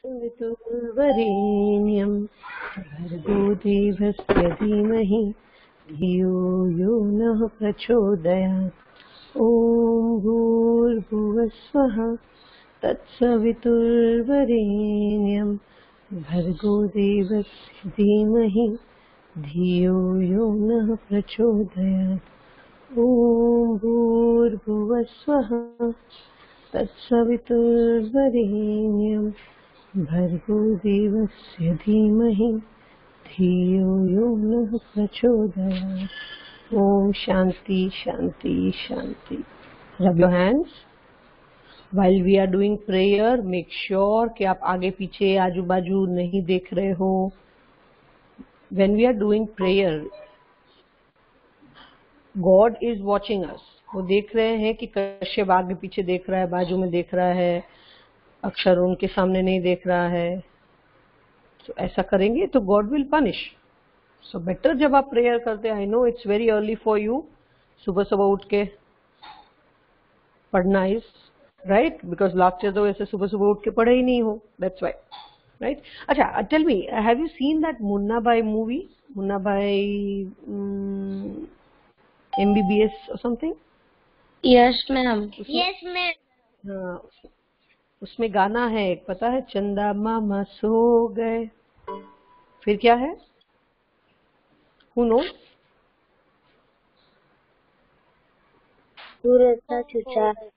तत्सवितुर्वरेण्यं भर्गो देवस्य धीमहि धियो यो नः प्रचोदयात्। ॐ भूर्भुवः स्वः तत्सवितुर्वरेण्यं भर्गो देवस्य धीमहि धियो यो नः प्रचोदयात्। ॐ भूर्भुवः स्वः तत्सवितुर्वरेण्यं भर्गो देवस्य धीमहि धियो यो नः प्रचोदयात्। ओम शांति शांति शांति। Rub your hands. while we are doing prayer, make sure कि आप आगे पीछे आजू बाजू नहीं देख रहे हो। when we are doing prayer, God is watching us. वो देख रहे हैं कि कश्यप आगे पीछे देख रहा है, बाजू में देख रहा है, अक्षर उनके सामने नहीं देख रहा है। तो ऐसा करेंगे तो God will punish. So better जब आप प्रेयर करते हैं, I know it's very early for you, सुबह सुबह उठ के पढ़ना is right, because last year तो ऐसे सुबह सुबह उठ के पढ़े ही नहीं हो, that's why, right? अच्छा, tell me, have you seen that Munna Bhai movie? Munna Bhai MBBS or something? Yes ma'am. Yes ma'am. हाँ, उसमें गाना है एक, पता है? चंदा मामा सो गए, फिर क्या है? Who knows? सूरज चाचू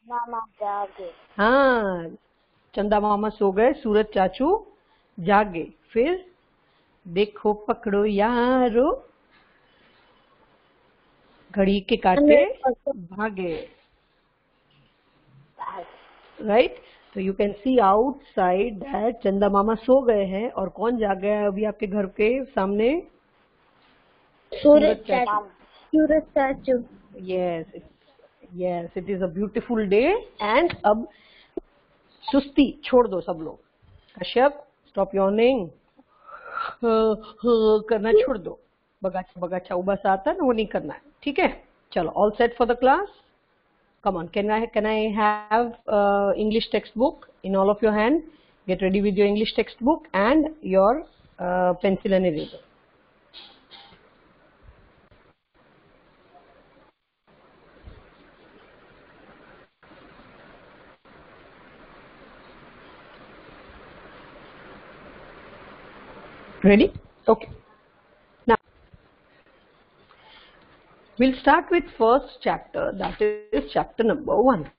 मामा जागे। हाँ, चंदा मामा सो गए, सूरज चाचू जागे, फिर देखो पकड़ो यारो, घड़ी के काटे भागे, राइट? तो you can see outside that चंदा मामा सो गए हैं, और कौन जाग गया है अभी आपके घर के सामने? सूरज चाचू। सूरज चाचू। Yes, it is a beautiful day. And अब सुस्ती छोड़ दो सब लोग। कश्यप, स्टॉप यॉर्निंग, करना छोड़ दो। बगाचा बगाचा उबास आता है ना, वो नहीं करना है, ठीक है? चलो, all set for the class. Come on, can I have English textbook in all of your hand? Get ready with your English textbook and your pencil and eraser. Ready? Okay. Now, we'll start with first chapter, that is chapter number 1.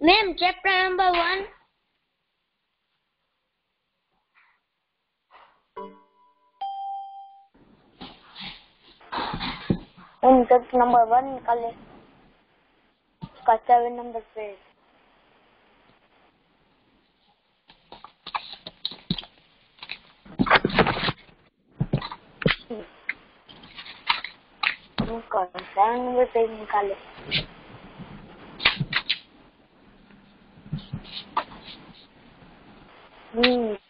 Ma'am, chapter number 1. Chapter number 1 निकाले। उसका 7 number पे। उसका 7 number पे निकाले।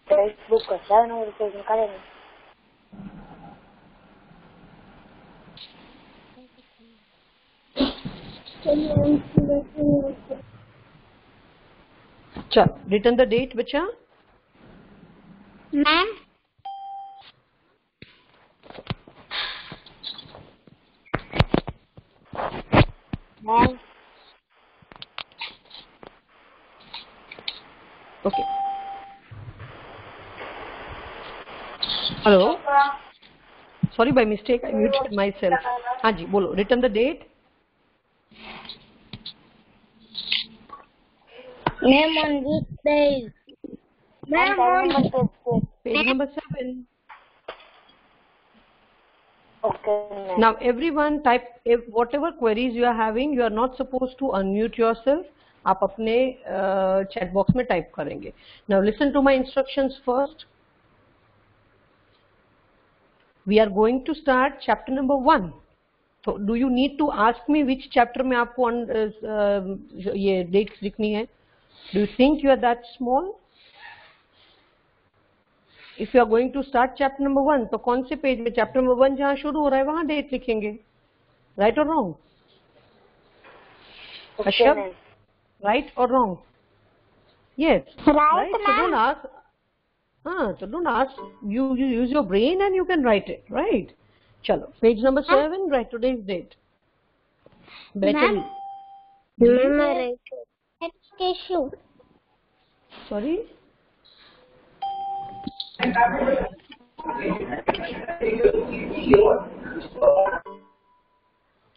Text book का 7 number पे निकाले ना। चल, written the date बच्चा? Ma'am, Okay. Hello. Sorry, by mistake I muted myself. हाँ जी, बोलो. Written the date? Ma'am on which page? Ma'am on Page number 7. Okay. Now everyone type whatever queries you are having. You are not supposed to unmute yourself. आप अपने chat box में type करेंगे. Now listen to my instructions first. We are going to start chapter number 1. So do you need to ask me which chapter में आपको ये dates लिखनी है? Do you think you are that small? If you are going to start chapter number 1, तो कौन से page में? chapter number 1 जहाँ शुरू हो रहा है वहाँ डेट लिखेंगे, Right or wrong? Okay, Kashyap, ma'am. right or wrong? Yes. Right, So don't ask. So don't ask. You use your brain and you can write it. Right. Chalo. Page number 7. Write today's date. Better. Ma'am, right. Tissue. Sorry.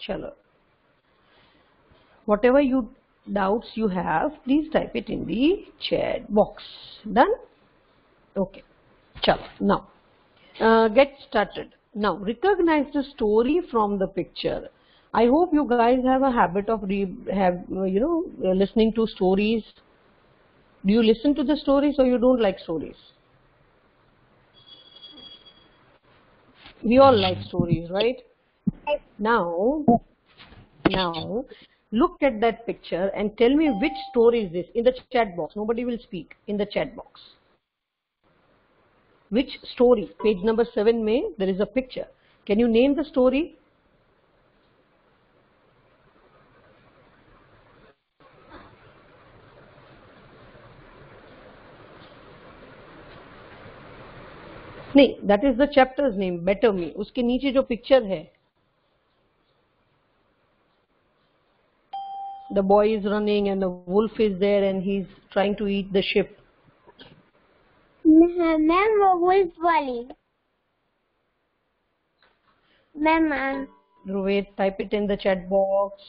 Chalo. Whatever doubts you have, please type it in the chat box. Done? Okay. Chalo. Now, get started. Now, recognize the story from the picture. I hope you guys have a habit of listening to stories. Do you listen to the stories or you don't like stories? We all like stories, right? Now, look at that picture and tell me which story is this in the chat box. Nobody will speak in the chat box. Which story? Page number 7 mein, there is a picture. Can you name the story? नहीं, that is the chapter's name, Better Me. उसके नीचे जो picture है, the boy is running and the wolf is there and he's trying to eat the sheep. Ma'am, वो wolf वाली. Ma'am. Dhruvet, type it in the chat box.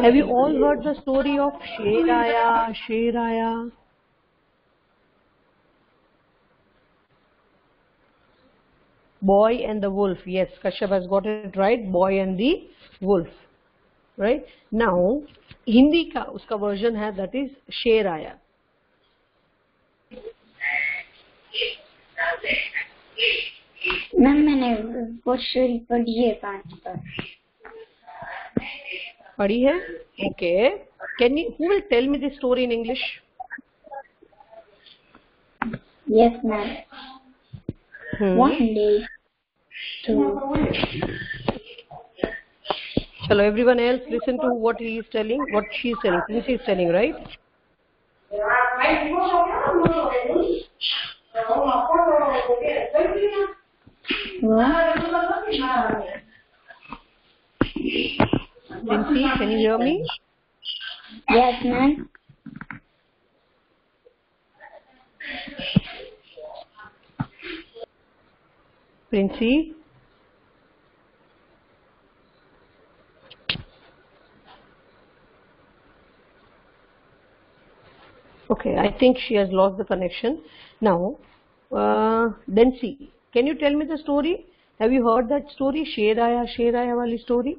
Have you all heard the story of Sher Aaya, Sher Aaya? Boy and the wolf. Yes, Kashyap has got it right. Boy and the wolf. Right? Now, Hindi का उसका version है, that is Sher Aaya. Ma'am मैंने वो story पढ़ी है 5 बार. पढ़ी है? Okay. Who will tell me this story in English? Yes, ma'am. One day. Chalo, everyone else listen to what he is telling, what she is telling. This is telling, right? Lindsay, can you hear me? Yes, ma'am. Princey? Okay, I think she has lost the connection. Now, Dancy, can you tell me the story? Have you heard that story? Sher Aaya wali story?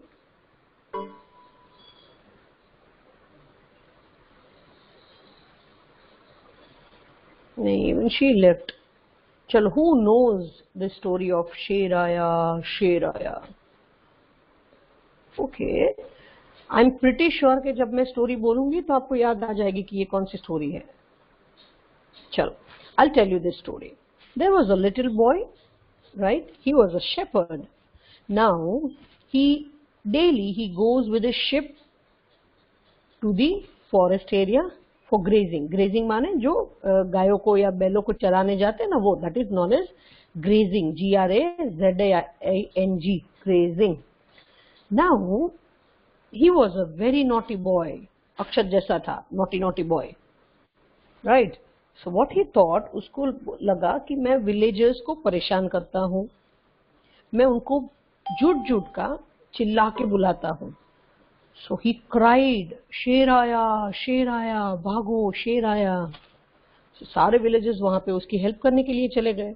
No, even she left. Chalo, who knows the story of Sher Aaya? Okay. I'm pretty sure कि जब मैं story बोलूँगी तो आपको याद आ जाएगी कि ये कौन सी story है. चलो, I'll tell you this story. There was a little boy, right? He was a shepherd. Now, he goes with a sheep to the forest area for grazing. Grazing माने जो गायों को या बैलों को चराने जाते हैं ना वो, that is known as grazing. Grazing, grazing. Now, he was a very naughty boy. अक्षर जैसा था, naughty boy. Right? So what he thought, उसको लगा कि मैं villagers को परेशान करता हूँ, मैं उनको झूठ का चिल्ला के बुलाता हूँ. So he cried, शेर आया, भागो, शेर आया. So सारे villagers वहाँ पे उसकी हेल्प करने के लिए चले गए.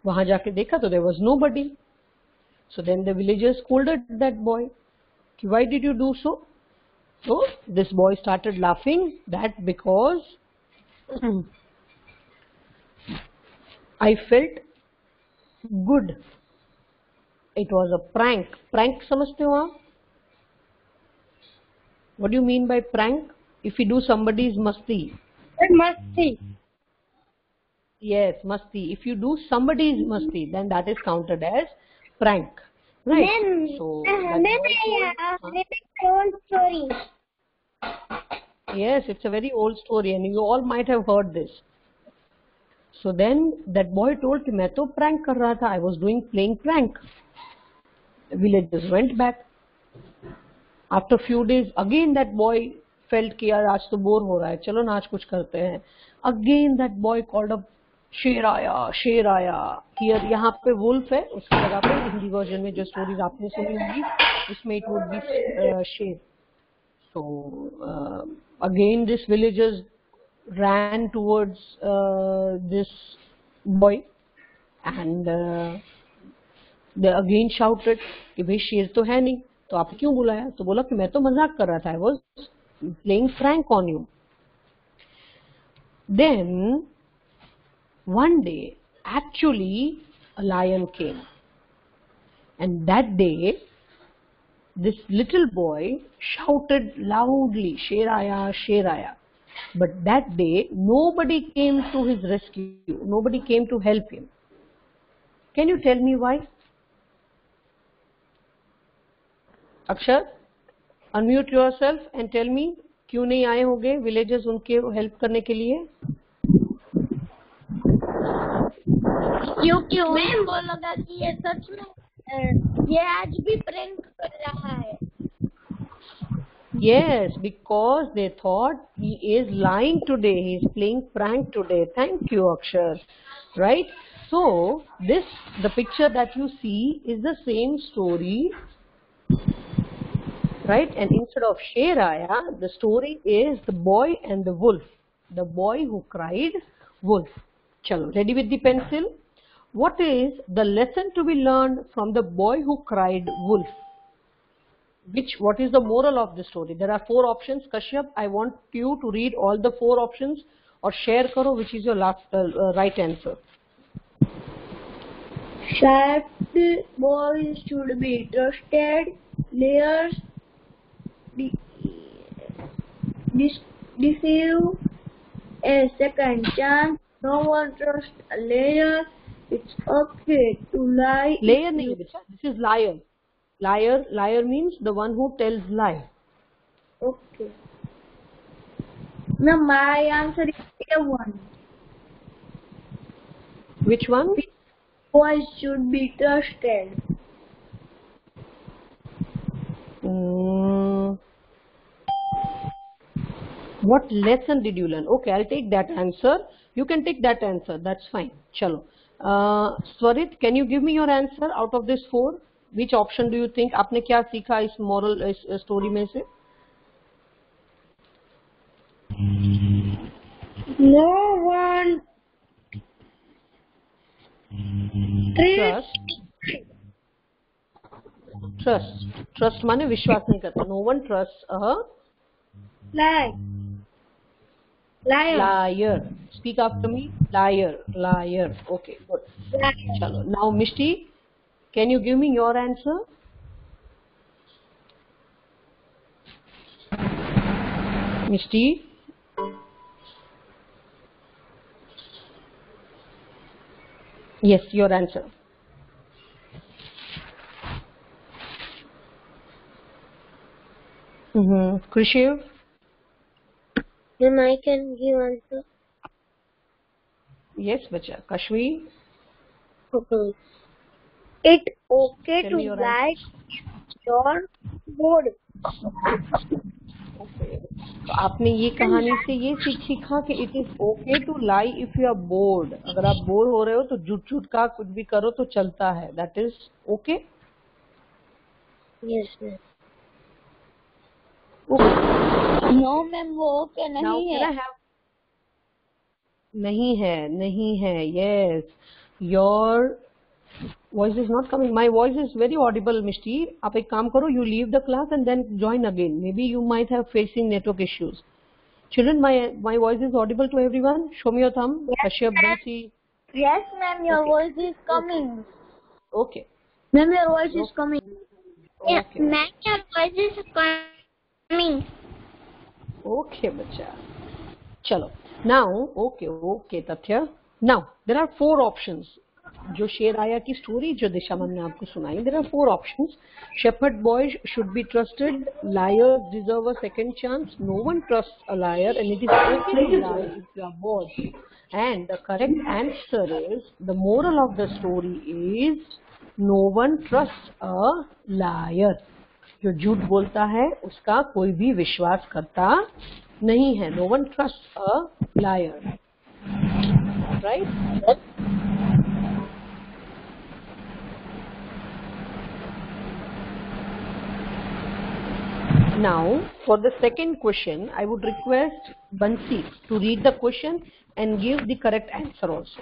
वहाँ जाके देखा तो there was nobody. So then the villagers scolded that boy. Why did you do so? So this boy started laughing that because I felt good. It was a prank. Prank समझते हो आप? What do you mean by prank? If you do somebody's masti. Masti. Yes, masti. If you do somebody's masti, then that is counted as prank, right? So that boy old story. yes, it's a very old story, and you all might have heard this. So then that boy told कि मैं तो prank कर रहा था. I was playing prank. The villagers went back. After few days, again that boy felt कि यार आज तो बोर हो रहा है, चलो ना आज कुछ करते हैं. Again that boy called up, शेर आया, शेर आया. Here यहाँ पे wolf है, उसकी जगह पे हिंदी वर्जन में जो स्टोरीज आपने सुनी होगी उसमें it would be शेर. So again this villagers ran towards this boy and they again shouted कि भाई शेर तो है नहीं, तो आप क्यों बुलाया? तो बोला कि मैं तो मजाक कर रहा था, I was playing prank on you. Then one day actually a lion came, and that day this little boy shouted loudly, "Sher aaya, Sher aaya." But that day nobody came to his rescue, nobody came to help him. Can you tell me why? Akshar, unmute yourself and tell me क्यों नहीं आए होंगे villagers उनके help करने के लिए? क्योंकि ma'am बोलोगा कि ये सच में ये आज भी प्रैंक कर रहा है. Yes, because they thought he is lying today, he is playing prank today. Thank you, Akshar. Right? So the picture that you see is the same story, right? And instead of Sher Aaya, the story is the boy and the wolf. The boy who cried wolf. Chalo, ready with the pencil? What is the lesson to be learned from the boy who cried wolf? What is the moral of the story? There are 4 options. Kashyap, I want you to read all the 4 options or share karo which is your last right answer. Sharp boys should be trusted. Layers deceive a second chance. No one trusts a layer. It's okay to lie. Layer nahi becha, this is liar. Liar means the one who tells lie. Okay. Now my answer is A1. Which one? Boys should be trusted. What lesson did you learn? Okay, I'll take that answer. You can take that answer. That's fine. Chalo. Swarit, can you give me your answer out of this 4? Which option do you think? आपने क्या सीखा इस moral story में से? No one Trust माने विश्वास नहीं करता. No one trusts a liar. Speak after me. Liar. Okay, good. Chalo. Now Mishti, can you give me your answer? Mishti? Yes, your answer. Krishiv? Then I can give answer. Yes, bacha. Kashvi? Okay. It's okay Tell to me your lie your board. Okay. तो आपने ये कहानी से ये सीखा कि it is okay to lie if you are bored. अगर आप बोर हो रहे हो तो झूठ का कुछ भी करो तो चलता है. That is okay? Yes, ma'am. Okay. No, ma'am, वो okay नहीं है. नहीं है. Yes. Your voice is not coming. My voice is very audible, Mishti. आप एक काम करो, you leave the class and then join again. Maybe you might have facing network issues. Children, my voice is audible to everyone. Show me your thumb. Kashyap, Bansi. Yes, ma'am, your voice is coming. Okay. Ma'am, your voice is coming. Okay. Ma'am, your voice is coming. Okay, bacha. Chalo. Now, okay, Tathya. Now there are four options. जो शेर आया की story जो दिशामन ने आपको सुनाई, there are four options. Shepherd boys should be trusted. Liars deserve a second chance. No one trusts a liar, and it is okay to lie if you are bored. And the correct answer is, the moral of the story is, no one trusts a liar. जो झूठ बोलता है उसका कोई भी विश्वास करता नहीं है. No one trusts a liar. Right? Now, for the second question, I would request Bansi to read the question and give the correct answer also.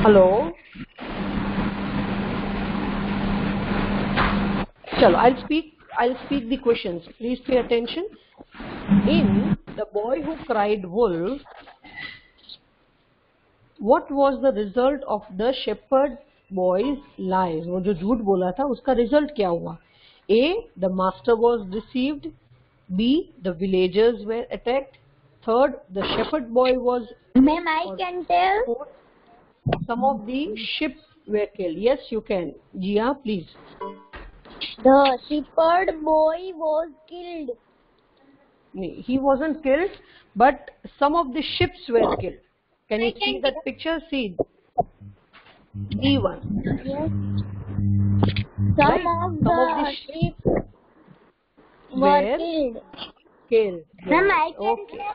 Hello. Chalo, I'll speak the questions. Please pay attention. In The Boy Who Cried Wolf, what was the result of the shepherd boy's lies? वो जो झूठ बोला था उसका result क्या हुआ? A. The master was deceived. B. The villagers were attacked. Third, the shepherd boy was. Ma'am, I can tell. Fourth, some of the sheep were killed. Yes, you can. Jia, please. The shepherd boy was killed. He wasn't killed, but some of the ships were killed. Can you see that picture? See. D1. Yes. Right? Some of the sheep were killed. Ma'am, I can Okay.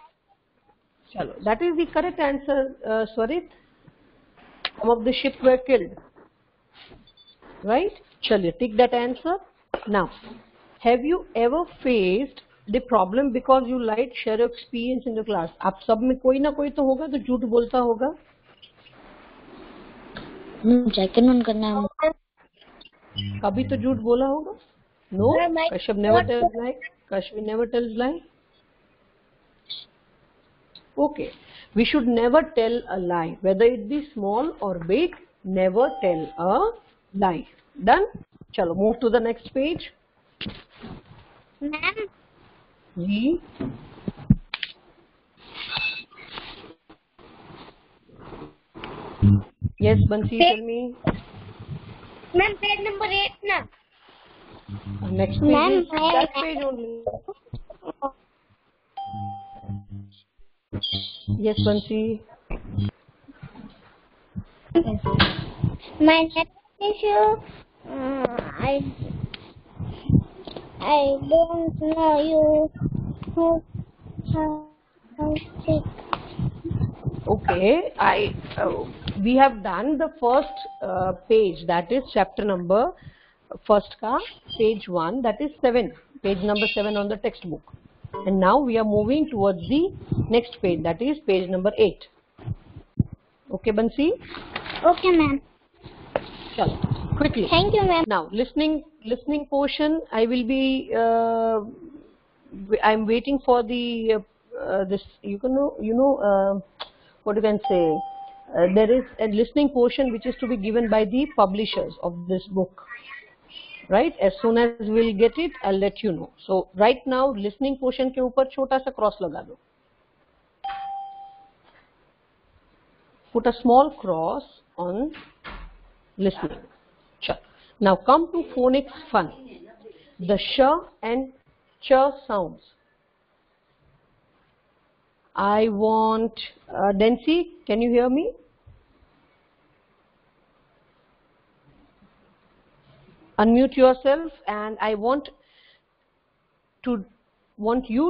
Chalo. That is the correct answer, Swarit. Some of the sheep were killed. Right? Chalo, take that answer. Now, have you ever faced the problem because you lied? Share your experience in the class. आप सब में कोई ना कोई तो होगा तो झूठ बोलता होगा. Second one करना है. कभी तो झूठ बोला होगा. No? Kashyap never tells lie. Kashvi never tells lie. Okay. We should never tell a lie. Whether it be small or big, never tell a lie. Done? Chalo, move to the next page. Ma'am. Ji. Yes, Bansi, tell me. Ma'am, page number 8 na. Next page is that page only. Yes, Bansi. My next issue, I don't know you. Okay, we have done the first page, that is chapter number first ka page 1, that is 7, page number 7 on the textbook. And now we are moving towards the next page, that is page number 8. Okay, Bansi? Okay, ma'am. Chalo, quickly. Thank you, ma'am. Now, listening portion, I will be. I'm waiting for the this. What you can say. There is a listening portion which is to be given by the publishers of this book. Right? As soon as we'll get it, I'll let you know. So right now, listening portion के ऊपर छोटा सा cross लगा दो. Put a small cross on listening. Sure. Now come to phonics fun. The sh and ch sounds. I want Dancy, can you hear me? Unmute yourself, and I want you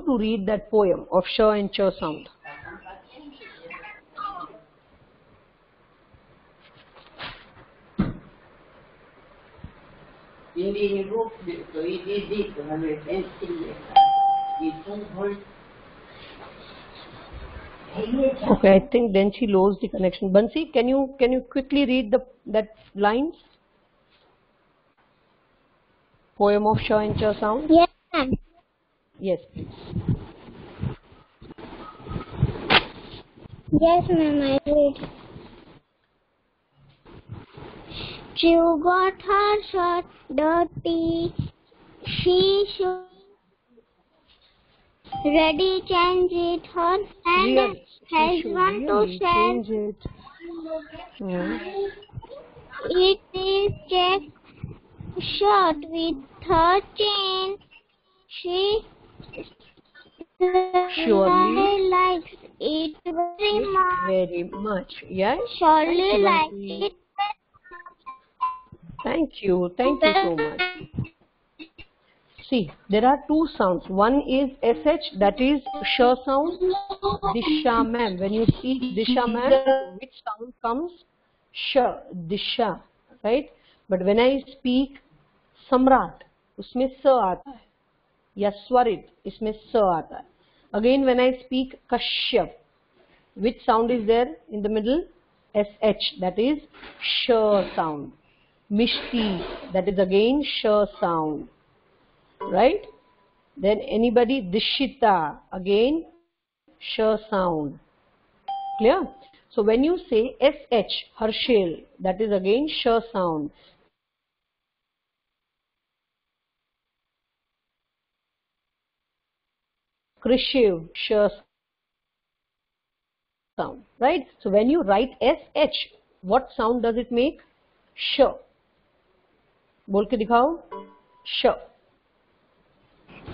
to read that poem of sh and ch sound. Quindi il gruppo i dico la pensiero di un Okay, I think then she lost the connection. Bansi, can you quickly read that lines? Poem of sh and ch sound. Yes, ma'am. Yes, please. Yes, ma'am, I read. She got her shirt dirty. She should ready change it. Her hand has one to Really share. change it. It is check shirt with her chain. She Surely likes it very much. very much. Yes. Surely likes Bansi. it. Thank you so much. See, there are two sounds. One is sh, that is sh sound. Disha ma'am. When you speak disha ma'am, which sound comes? Sh, disha, right? But when I speak सम्राट, उसमें स आता है, या स्वरित, इसमें स आता है. Again, when I speak kashyap, which sound is there in the middle? sh, that is sh sound. Mishti, that is again sh sound, right? Then anybody? Dishita, again sh sound. Clear? So when you say sh, Harshil, that is again sh sound. Krishiv, sh sound, right? So when you write sh, what sound does it make? sh. बोल के दिखाओ. sh.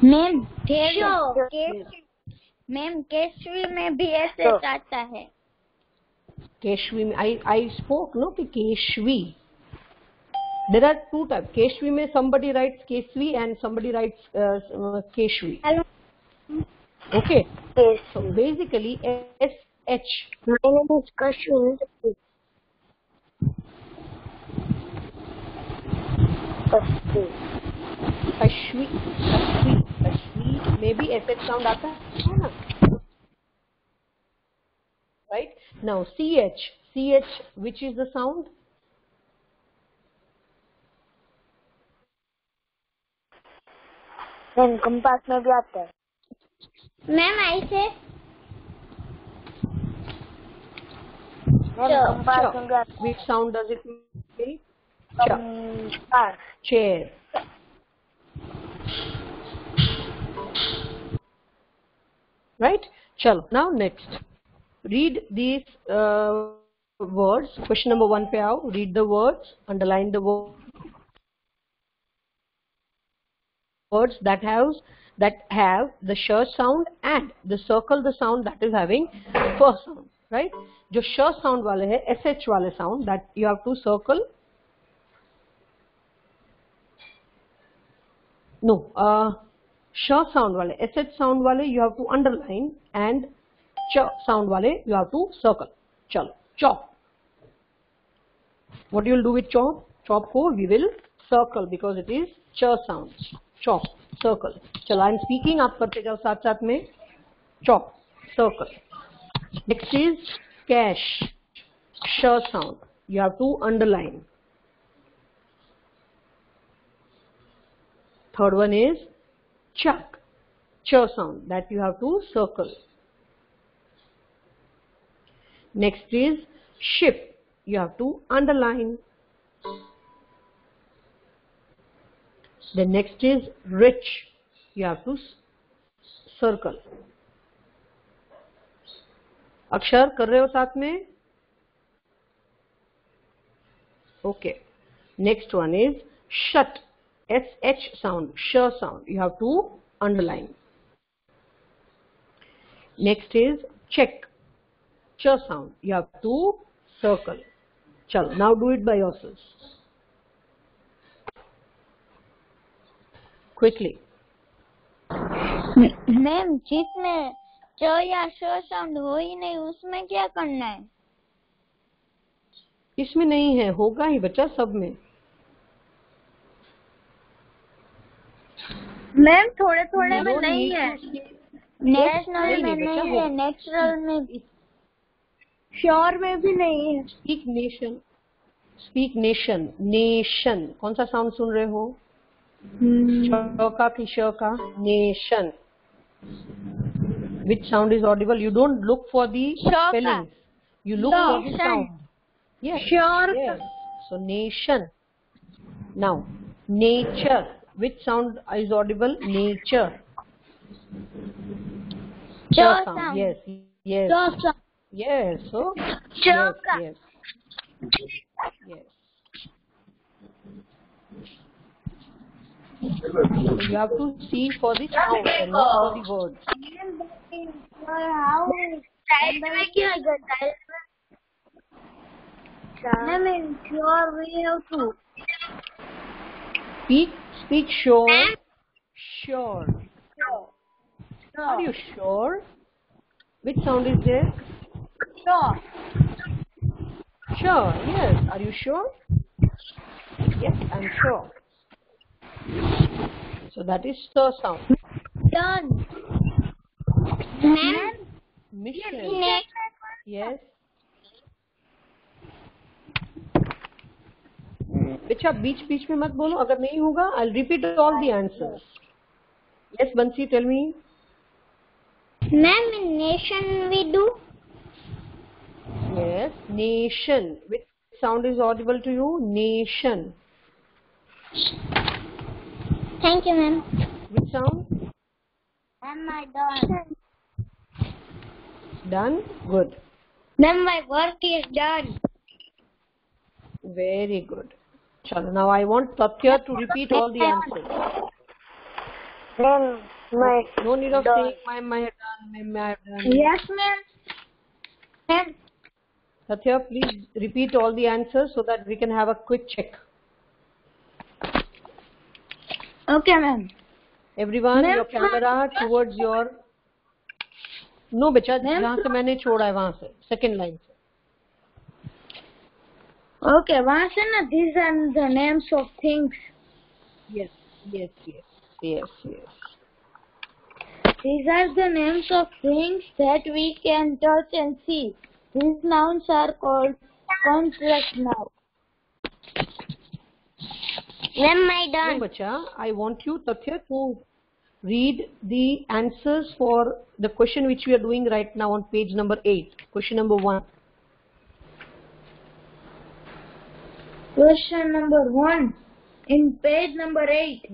Ma'am ma'am Keshavi में भी ऐसे आता है. केशवी में I spoke no कि Keshavi. There are two types. Keshavi में somebody writes Keshavi and somebody writes Keshavi. Hello. Okay. So basically sh. My name is Kashwi. Kashvi में भी sh sound आता है ना? Right? Now ch, which is the sound? Ma'am compass में भी आता है. मैम ऐसे कंपास में भी आता है. Which sound does it make? Chair. Right? Chalo. Now next. Read these words. Question number 1 पे आओ. Read the words. Underline the words that have the sh sound and the circle the sound that is having first sound. Right? जो sh sound वाले है, sh वाले sound, that you have to circle. No, sh sound wale, sh sound wale you have to underline, and ch sound wale you have to circle. Chalo, chop. What you will do with chop? Chop ko we will circle because it is ch sound. Chop, circle. Chalo, I am speaking, aap karte jao saath saath mein. Chop, circle. Next is cash, sh sound. You have to underline. Third one is chuck, ch sound, that you have to circle. Next is ship, you have to underline. The next is rich, you have to circle. अक्षर कर रहे हो साथ में? Okay. Next one is shut, sh sound, sh sound, you have to underline. Next is check, ch sound, you have to circle. Chalo, now do it by yourselves. Quickly. Ma'am जिसमें च या श साउंड हो ही नहीं उसमें क्या करना है? इसमें नहीं है, होगा ही बच्चा सब में. मैम थोड़े थोड़े You में don't नहीं need है, to speak. नेशनल में बेटा, नहीं है, नेचुरल में भी, श्योर में भी नहीं है। Speak nation, speak nation, nation कौन सा साउंड सुन रहे हो? श का कि श का? Nation. Which sound is audible? You don't look for the spellings. You look for the sound. Yes. Sure Yes. So nation. Now nature. Which sound is audible? Nature. Ch sound. Yes. Yes. Yes. So yes. Yes. Yes. So you have to see for the sound and not for the words. Sure, we have to Speak sure. Sure. Are you sure? Which sound is there? sure. Sure. Yes. Are you sure? Yes, I'm sure. So that is the sound. Done. Ma'am, Mission. Yes. अच्छा बीच बीच में मत बोलो, अगर नहीं होगा I'll repeat all the answers. Yes, Bansi, tell me. ma'am, in nation we do. Yes, nation. Which sound is audible to you? Nation. Thank you, ma'am. Which sound? Ma'am, I done. Done? Good. Ma'am, my work is done. Very good. Chalo, now I want Tatya to repeat all the answers. Ma'am, No need of saying I have done. Yes, ma'am. Ma'am. Tatya, please repeat all the answers so that we can have a quick check. Okay, ma'am. Everyone, your camera towards your... No, becha, जहाँ से मैंने छोड़ा है वहाँ से, second line से. Okay, वहाँ से ना, these are the names of things. Yes, yes, yes, yes, yes. These are the names of things that we can touch and see. These nouns are called complex nouns. Ma'am, I No, done. bacha, I want you, Tatya, to read the answers for the question which we are doing right now on page number 8. Question number 1. Question number 1 in page number 8.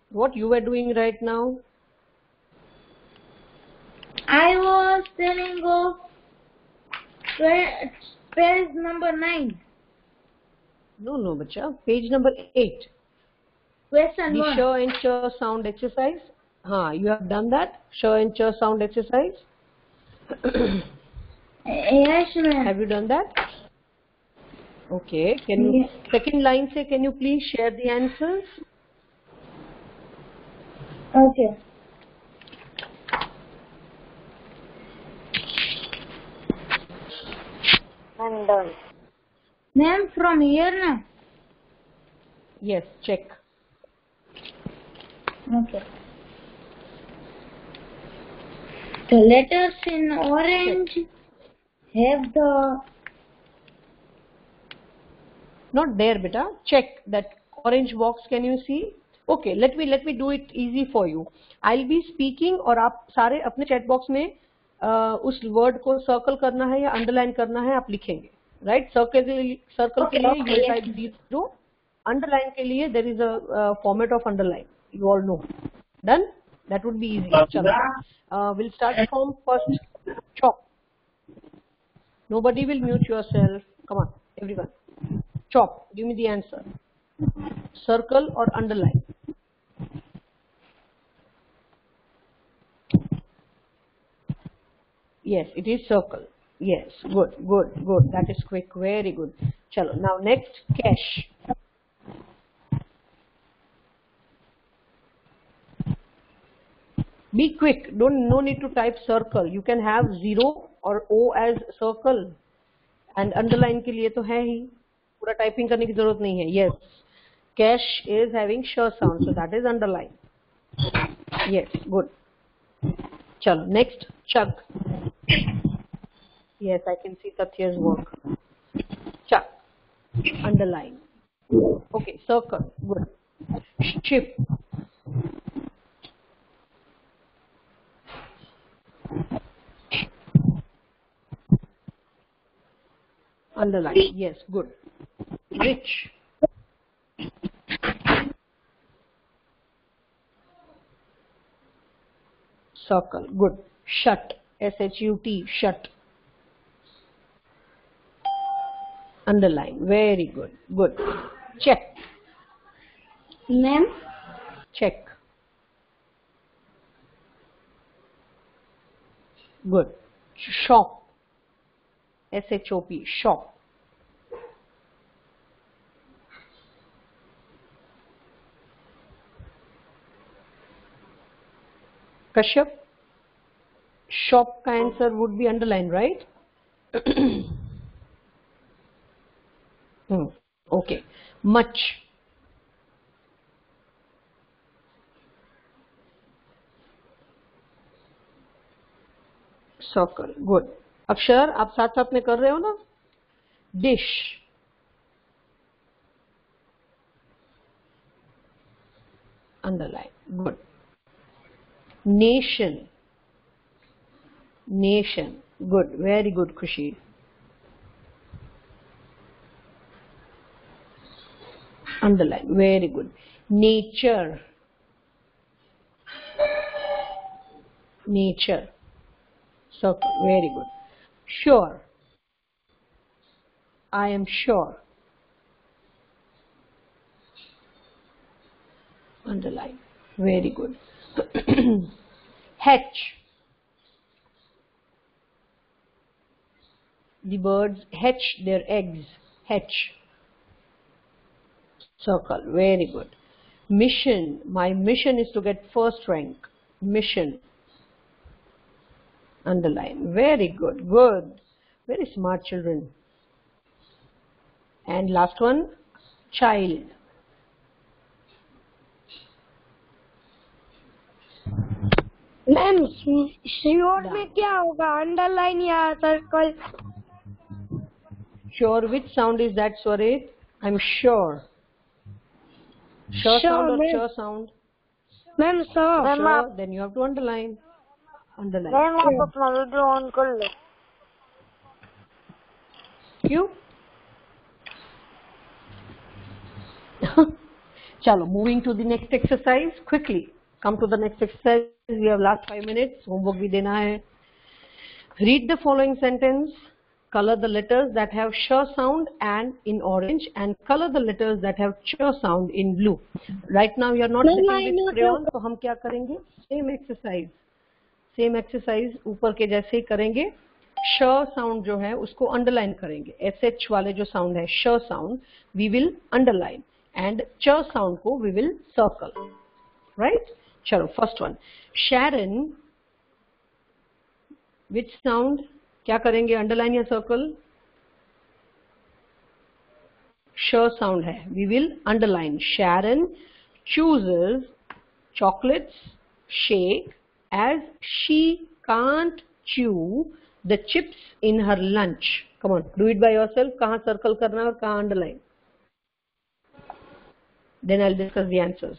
What you were doing right now? I was telling of page number 9. No, bacha. Page number 8. Question The 1. sh and ch sound exercise. You have done that? Sh and ch sound exercise. Yes, ma'am. Have you done that? Okay. Can you second line say, can you please share the answers? Okay. I'm done. Ma'am, from here na? Yes, check. Okay. The letters in orange have the... Not there, beta. Check that orange box. Can you see? Okay, let me do it easy for you. I'll be speaking और आप सारे अपने chat box में उस word को circle करना है या underline करना है, आप लिखेंगे. Right? Circle के लिए you will type 0. Underline के लिए there is a format of underline. You all know. Done? That would be easy. We'll start from first. Chop. Nobody will mute yourself. Come on, everyone. Chop. Give me the answer. Circle or underline? Yes, it is circle. Yes, good. That is quick. Very good. Chalo. Now next, cash. Be quick. No need to type circle. You can have 0 or O as circle. And underline के लिए तो है ही. पूरा typing करने की जरूरत नहीं है. Yes. Cash is having sh sound, so that is underlined. Yes, good. Chalo, next, chug. Yes, I can see Tatya's work. Chug, underline. Okay, circle, good. Ship. Underline, yes, good. Rich. Circle, good. Shut, S-H-U-T, shut. Underline, very good, good. Check. Ma'am? Check. Good. Shop. S-H-O-P, shop. Kashyap, shop का answer would be underlined, right? Okay. Much. Circle. Good. अक्षर आप साथ साथ में कर रहे हो ना? Dish. Underline. Good. Nation. Nation. Good. Very good, Khushi. Underline. Very good. Nature. Nature. Circle. Very good. Sure. I am sure. Underline. Very good. Hatch. The birds hatch their eggs. Hatch. Circle. Very good. Mission. My mission is to get first rank. Mission. Underline. Very good. Good. Very smart children. And last one, child. Ma'am sure में क्या होगा, underline या circle? Sure, which sound is that, Swarit? I'm sure. Sure sound or sure sound? Ma'am sir, Sure, then you have to underline. Underline. Ma'am आप अपना video on कर लो. क्यों? Chalo, moving to the next exercise quickly. Come to the next exercise. We have last 5 minutes. Homework bhi dena hai. Read the following sentence. Color the letters that have sh sound and in orange, and color the letters that have ch sound in blue. Right now you are not sitting with crayon, तो हम क्या करेंगे? Same exercise. Same exercise ऊपर के जैसे ही करेंगे. sh sound जो है उसको underline करेंगे. sh वाले जो sound है sh sound we will underline, and ch sound को we will circle. Right? चलो first one. Sharon. Which sound? क्या करेंगे, अंडरलाइन या सर्कल? श साउंड है, we will underline. Sharon chooses chocolates shake as she can't chew the chips in her lunch. Come on, do it by yourself. कहाँ circle करना है और कहाँ underline? Then I'll discuss the answers.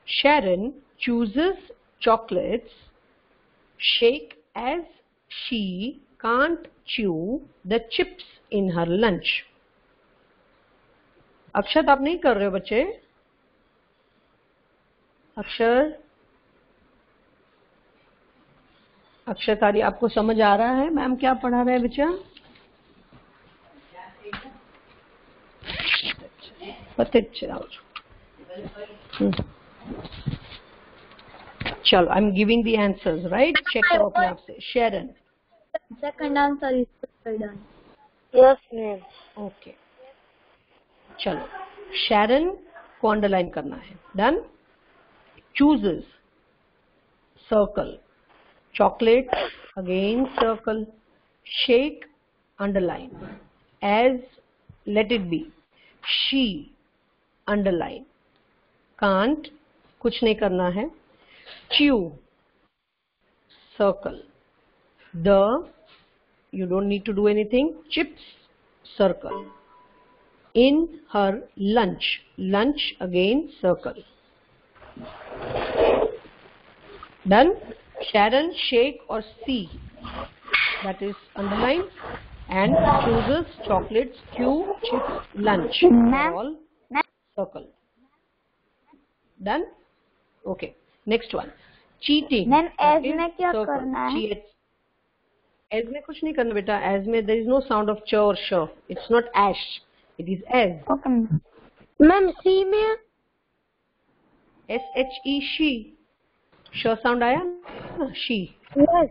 Sharon chooses chocolates shake as she can't chew the chips in her lunch. अक्षत आप नहीं कर रहे हो बच्चे? अक्षतारी आपको समझ आ रहा है मैम क्या पढ़ा रहे हैं बच्चा? चलो, I am giving the answers, right? Check करो अपने आप से. Sharon. Second answer is done. Yes, ma'am. Okay, चलो. शेरन को अंडरलाइन करना है. Done. Chooses circle. Chocolate again circle. Shake underline. As let it be. She underline. Can't, कुछ नहीं करना है. Chew, circle. The, you don't need to do anything. Chips, circle. In her lunch, lunch again, circle. Done. Sharon, shake or see, that is underline. And chooses chocolates, Q, chips, lunch, all circle. Done. Okay, next one. Cheating. Ma'am as में क्या करना है? As में कुछ नहीं करना बेटा. As में there is no sound of ch or sh. It's not ash. It is as. Okay ma'am. See में SHE, she. sh sound आया ना? She. यस.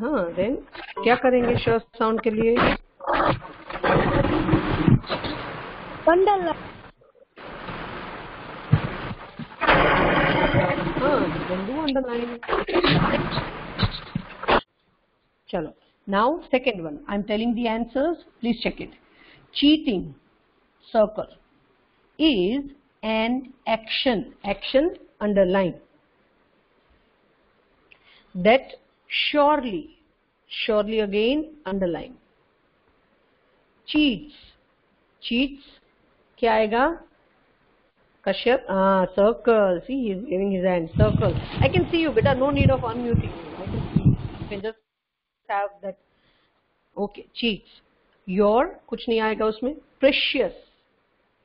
हाँ, then क्या करेंगे sh sound के लिए? अंडरलाइन. हाँ, then do underline. चलो. Now second one. I'm telling the answers. Please check it. Cheating, circle, is an action. Action, underline. That surely, surely again, underline. Cheats, cheats, क्या आएगा? Kashyap, circle. See, he is giving his hand. Circle. I can see you, beta. No need of unmuting. I can see you. You can just have that. Okay, cheats. Your, कुछ नहीं आएगा उसमें. Precious,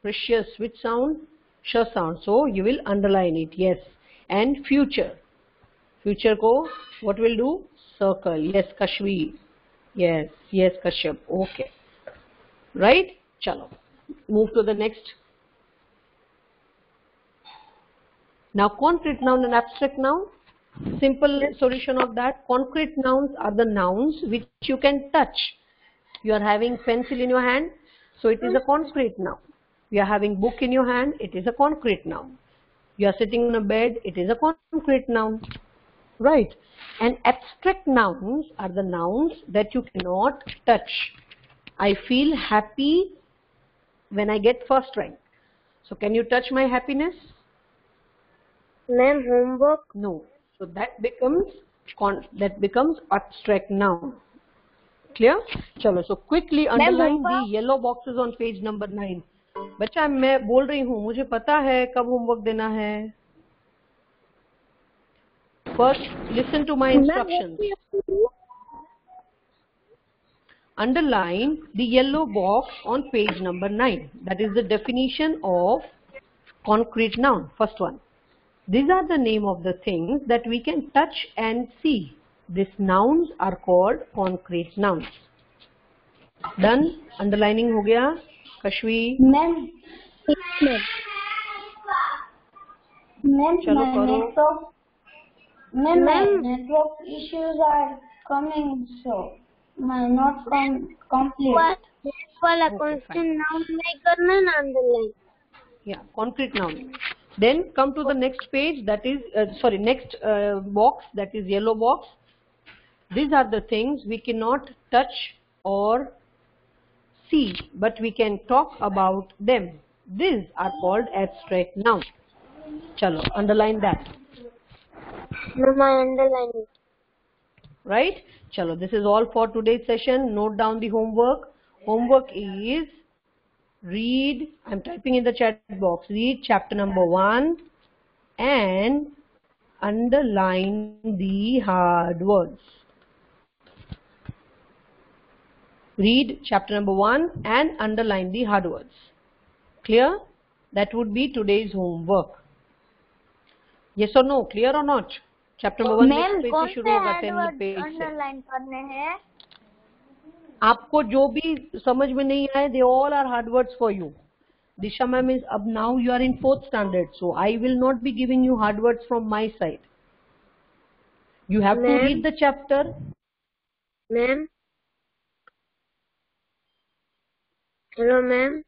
precious. Which sound? Sh sound. So you will underline it. Yes. And future. Future को what will do? Circle. Yes, Kashvi. Yes, yes, Kashyap. Okay. Right? Chalo. Move to the next. Now concrete noun and abstract noun. Simple solution of that. Concrete nouns are the nouns which you can touch. You are having pencil in your hand, so it is a concrete noun. You are having book in your hand, it is a concrete noun. You are sitting on a bed, it is a concrete noun. Right? And abstract nouns are the nouns that you cannot touch. I feel happy when I get first rank. So can you touch my happiness? Ma'am homework. No. So that becomes abstract noun. Clear? Chalo. So quickly underline the yellow boxes on page number 9. बच्चा मैं बोल रही हूँ, मुझे पता है कब homework देना है. First, listen to my instructions. Underline the yellow box on page number 9. That is the definition of concrete noun. First one. These are the name of the things that we can touch and see. These nouns are called concrete nouns. Done. Underlining हो गया. Kashvi. Ma'am चलो करो. Ma'am network issues are coming, so my not complete. वाला constant noun नहीं करना ना underline. Yeah, concrete noun. Then come to the next page, that is next box, that is yellow box. These are the things we cannot touch or see, but we can talk about them. These are called abstract nouns. Chalo, underline that. No, I underline it. Right? Chalo, this is all for today's session. Note down the homework. Homework is read, I'm typing in the chat box, read chapter number 1 and underline the hard words. Read chapter number 1 and underline the hard words. Clear? That would be today's homework. Yes or no? Clear or not? Chapter number 1 next page से शुरू होगा 10 page से. Underline करने हैं. आपको जो भी समझ में नहीं आए, they all are hard words for you. Disha ma'am is अब now you are in 4th standard, so I will not be giving you hard words from my side. You have to read the chapter. Ma'am. Hello, ma'am.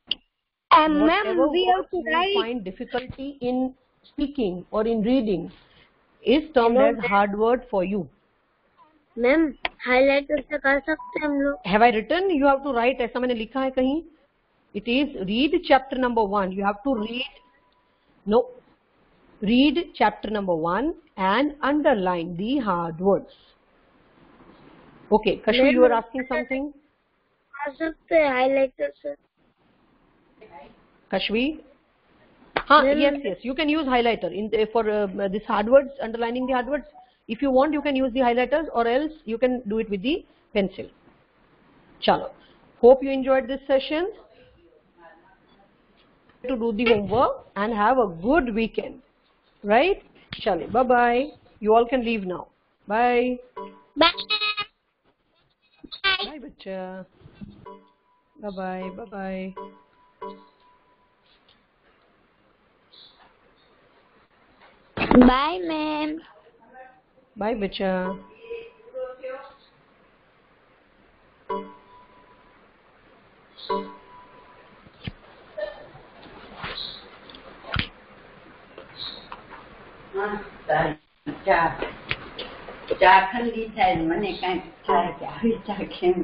Whatever we have to write. Find difficulty in speaking or in reading is termed as hard word for you. Ma'am highlighter से कर सकते हैं हम लोग. Have I written? You have to write. ऐसा मैंने लिखा है कहीं? It is read chapter number 1. You have to read chapter number 1 and underline the hard words. Okay, Kashvi, you were asking something? Highlighter, sir. Kashvi? Yes, you can use highlighter for this hard words, underlining the hard words. If you want, you can use the highlighters, or else you can do it with the pencil. Chalo. Hope you enjoyed this session. To do the homework and have a good weekend. Right? Chale. Bye-bye. You all can leave now. Bye. Bye. Bye, bacha. Bye-bye. Bye-bye. Bye, ma'am. Bye, bacha. ચા ઠંડી થાય મને કઈક થાય કે આવી ચા કેમ